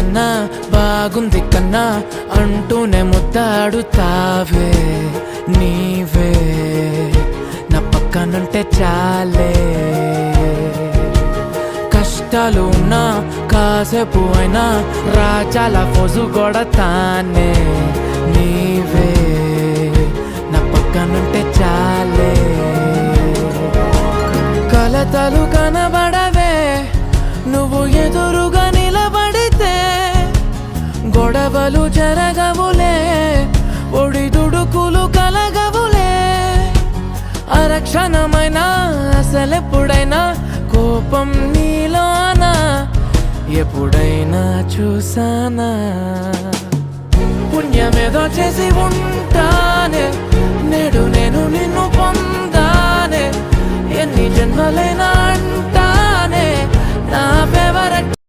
కన్నా బాగుంది కన్నా అంటూనే ముద్దాడుతావే నీవే నా పక్కనుంటే చాలే. కష్టాలు ఉన్నా కాసేపు అయినా రాజాల ఫోజు కొడతానే నీవే నా పక్కనుంటే చాలే. కలతలు కనబడవే నువ్వు ఎదురుగా నిలబడితే, గొడవలు జరగవులే ఒడిదుడుకులు కలగవులే. అరక్షణమైనా అసలెప్పుడైనా కోపం నీలోనా ఎప్పుడైనా చూసానా? పుణ్యమేదో చేసి ఉంటానే నేడు నేను నిన్ను పొందానే. ఎన్ని జన్మలైనా